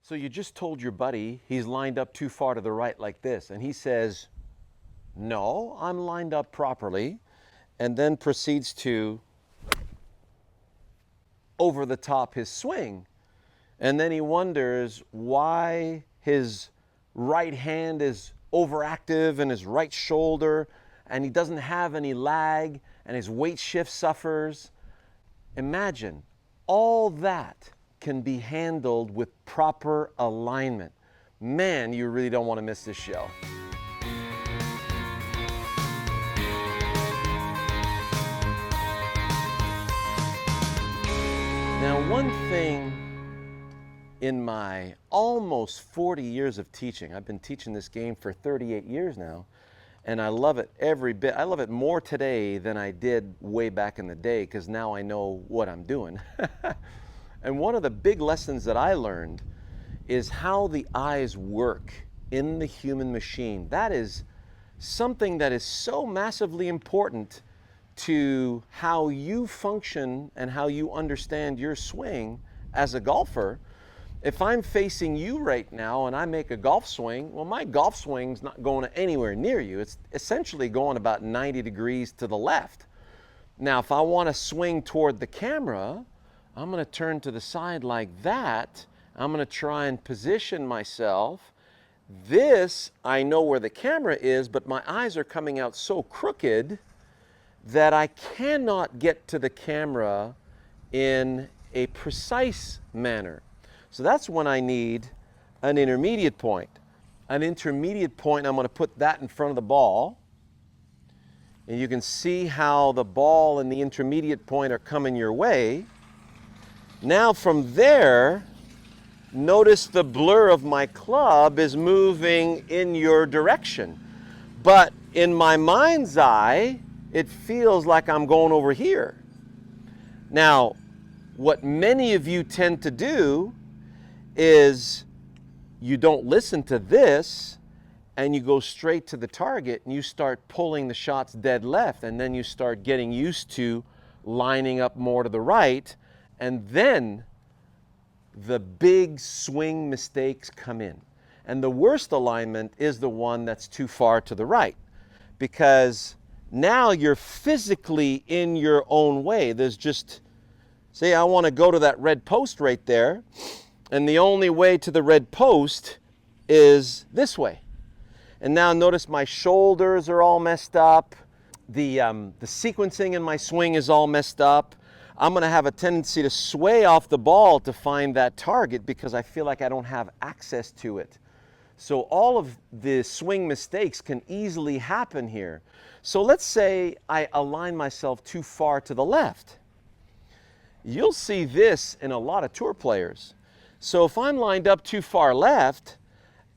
So you just told your buddy he's lined up too far to the right like this, and he says, no, I'm lined up properly, and then proceeds to over the top his swing. And then he wonders why his right hand is overactive and his right shoulder, and he doesn't have any lag, and his weight shift suffers. Imagine all that can be handled with proper alignment. Man, you really don't want to miss this show. Now, one thing in my almost 40 years of teaching, I've been teaching this game for 38 years now, and I love it every bit. I love it more today than I did way back in the day, because now I know what I'm doing. And one of the big lessons that I learned is how the eyes work in the human machine. That is something that is so massively important to how you function and how you understand your swing as a golfer. If I'm facing you right now and I make a golf swing, well, my golf swing's not going anywhere near you. It's essentially going about 90 degrees to the left. Now, if I want to swing toward the camera, I'm going to turn to the side like that. I'm going to try and position myself. This, I know where the camera is, but my eyes are coming out so crooked that I cannot get to the camera in a precise manner. So that's when I need an intermediate point. An intermediate point, I'm going to put that in front of the ball. And you can see how the ball and the intermediate point are coming your way. Now from there, notice the blur of my club is moving in your direction. But in my mind's eye, it feels like I'm going over here. Now, what many of you tend to do is you don't listen to this and you go straight to the target and you start pulling the shots dead left, and then you start getting used to lining up more to the right, and then the big swing mistakes come in. And the worst alignment is the one that's too far to the right, because now you're physically in your own way. There's just, say I want to go to that red post right there, and the only way to the red post is this way. And now notice my shoulders are all messed up. The sequencing in my swing is all messed up. I'm going to have a tendency to sway off the ball to find that target because I feel like I don't have access to it. So all of the swing mistakes can easily happen here. So let's say I align myself too far to the left. You'll see this in a lot of tour players. So if I'm lined up too far left,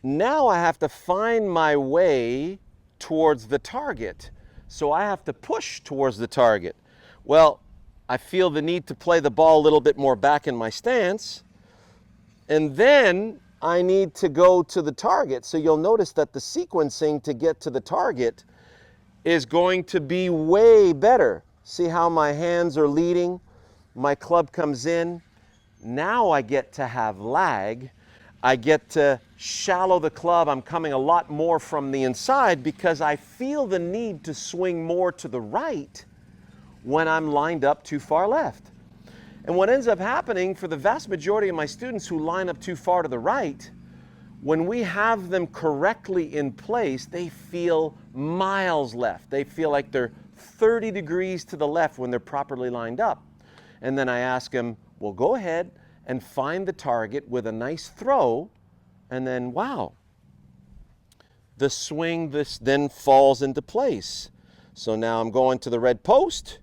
now I have to find my way towards the target. So I have to push towards the target. Well, I feel the need to play the ball a little bit more back in my stance, and then I need to go to the target. So you'll notice that the sequencing to get to the target is going to be way better. See how my hands are leading? My club comes in. Now I get to have lag. I get to shallow the club. I'm coming a lot more from the inside because I feel the need to swing more to the right when I'm lined up too far left. And what ends up happening for the vast majority of my students who line up too far to the right, when we have them correctly in place, they feel miles left. They feel like they're 30 degrees to the left when they're properly lined up. And then I ask them, well, go ahead and find the target with a nice throw, and then wow, the swing this then falls into place. So now I'm going to the red post,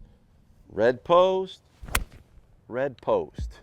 red post, red post.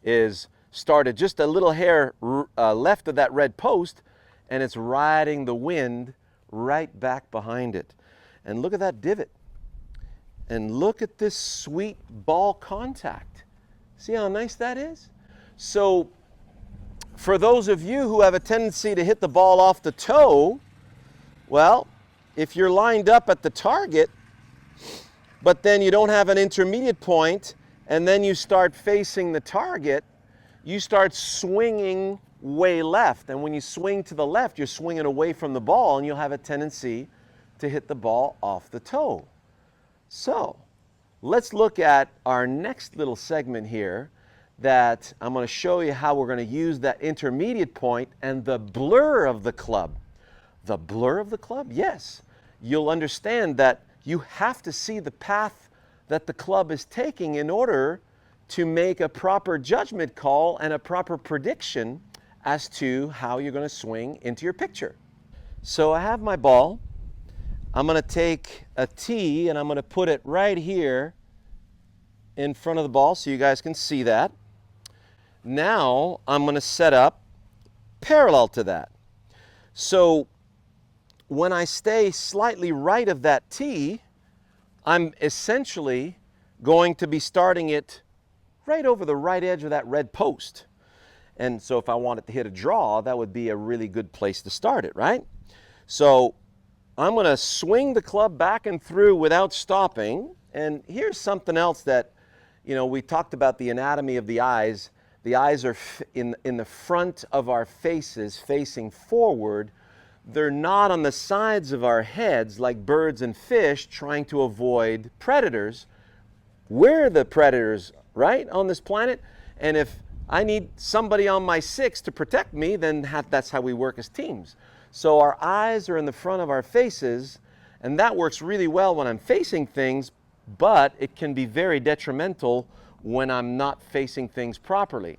is started just a little hair left of that red post, and it's riding the wind right back behind it. And look at that divot. And look at this sweet ball contact. See how nice that is? So for those of you who have a tendency to hit the ball off the toe, well, if you're lined up at the target, but then you don't have an intermediate point, and then you start facing the target, you start swinging way left. And when you swing to the left, you're swinging away from the ball, and you'll have a tendency to hit the ball off the toe. So let's look at our next little segment here that I'm going to show you how we're going to use that intermediate point and the blur of the club. The blur of the club? Yes. You'll understand that you have to see the path that the club is taking in order to make a proper judgment call and a proper prediction as to how you're going to swing into your picture. So I have my ball. I'm going to take a tee and I'm going to put it right here in front of the ball so you guys can see that. Now I'm going to set up parallel to that. So when I stay slightly right of that tee, I'm essentially going to be starting it right over the right edge of that red post. And so if I wanted to hit a draw, that would be a really good place to start it, right? So I'm going to swing the club back and through without stopping. And here's something else that, you know, we talked about the anatomy of the eyes. The eyes are in the front of our faces, facing forward. They're not on the sides of our heads like birds and fish trying to avoid predators. We're the predators, right, on this planet. And if I need somebody on my six to protect me, then that's how we work as teams. So our eyes are in the front of our faces, and that works really well when I'm facing things, but it can be very detrimental when I'm not facing things properly.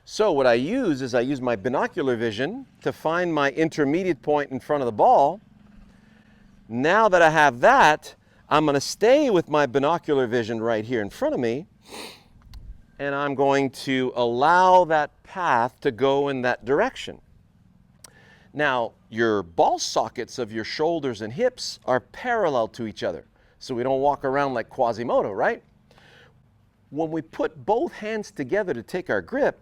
So what I use is I use my binocular vision to find my intermediate point in front of the ball. Now that I have that, I'm going to stay with my binocular vision right here in front of me, and I'm going to allow that path to go in that direction. Now, your ball sockets of your shoulders and hips are parallel to each other, so we don't walk around like Quasimodo, right? When we put both hands together to take our grip,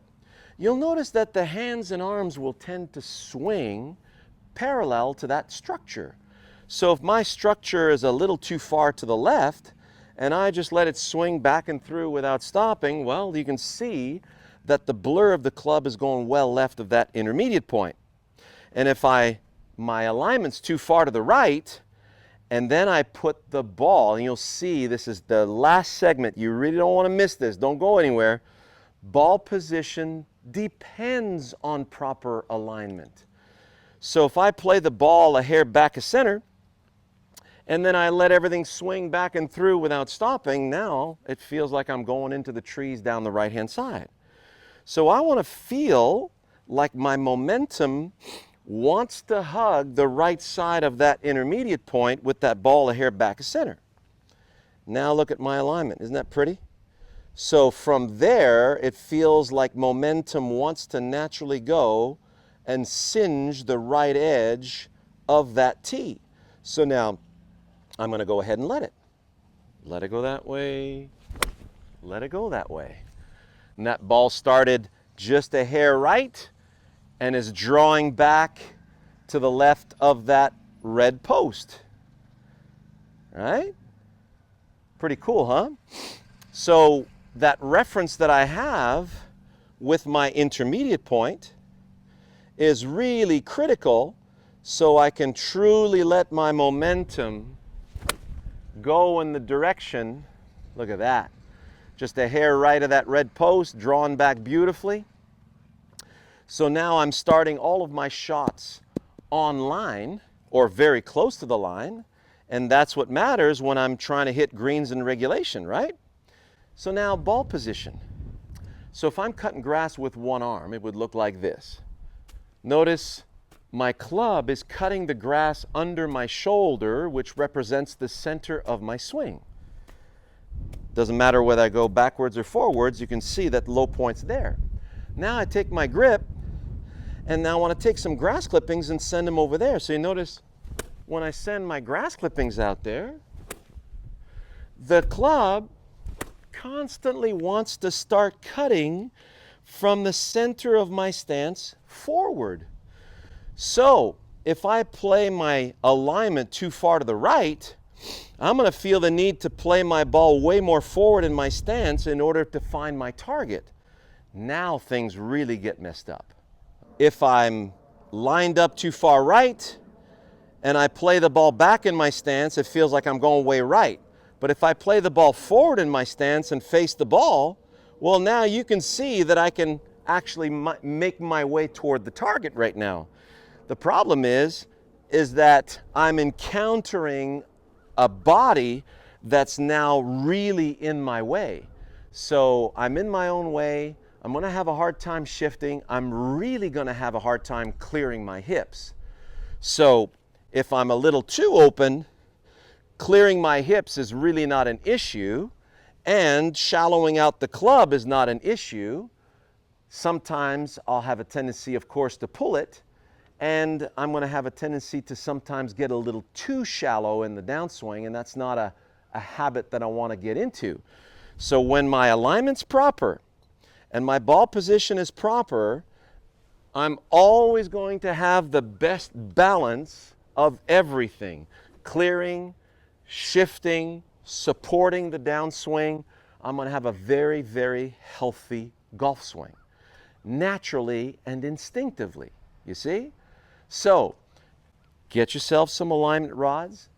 you'll notice that the hands and arms will tend to swing parallel to that structure. So if my structure is a little too far to the left, and I just let it swing back and through without stopping, well, you can see that the blur of the club is going well left of that intermediate point. And if my alignment's too far to the right, and then I put the ball, and you'll see this is the last segment. You really don't want to miss this. Don't go anywhere. Ball position depends on proper alignment. So if I play the ball a hair back of center, and then I let everything swing back and through without stopping, now it feels like I'm going into the trees down the right-hand side. So I want to feel like my momentum wants to hug the right side of that intermediate point with that ball a hair back of center. Now look at my alignment. Isn't that pretty? So from there, it feels like momentum wants to naturally go and singe the right edge of that tee. So now I'm going to go ahead and let it. Let it go that way. Let it go that way. And that ball started just a hair right and is drawing back to the left of that red post. Right? Pretty cool, huh? So that reference that I have with my intermediate point is really critical so I can truly let my momentum go in the direction. Look at that. Just a hair right of that red post, drawn back beautifully. So now I'm starting all of my shots on line or very close to the line, and that's what matters when I'm trying to hit greens in regulation, right? So now ball position. So if I'm cutting grass with one arm, it would look like this. Notice my club is cutting the grass under my shoulder, which represents the center of my swing. Doesn't matter whether I go backwards or forwards, you can see that the low point's there. Now I take my grip, and now I want to take some grass clippings and send them over there. So you notice when I send my grass clippings out there, the club constantly wants to start cutting from the center of my stance forward. So if I play my alignment too far to the right, I'm going to feel the need to play my ball way more forward in my stance in order to find my target. Now things really get messed up. If I'm lined up too far right and I play the ball back in my stance, it feels like I'm going way right. But if I play the ball forward in my stance and face the ball, well, now you can see that I can actually make my way toward the target right now. The problem is that I'm encountering a body that's now really in my way. So I'm in my own way. I'm going to have a hard time shifting. I'm really going to have a hard time clearing my hips. So if I'm a little too open, clearing my hips is really not an issue, and shallowing out the club is not an issue. Sometimes I'll have a tendency, of course, to pull it, and I'm going to have a tendency to sometimes get a little too shallow in the downswing, and that's not a habit that I want to get into. So when my alignment's proper and my ball position is proper, I'm always going to have the best balance of everything. Clearing, shifting, supporting the downswing. I'm going to have a very, very healthy golf swing, naturally and instinctively, you see? So get yourself some alignment rods.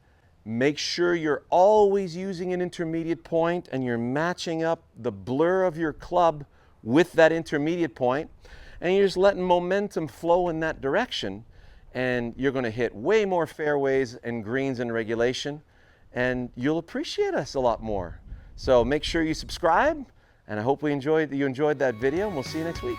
Make sure you're always using an intermediate point and you're matching up the blur of your club with that intermediate point, and you're just letting momentum flow in that direction, and you're going to hit way more fairways and greens in regulation, and you'll appreciate us a lot more. So make sure you subscribe, and I hope you enjoyed that video, and we'll see you next week.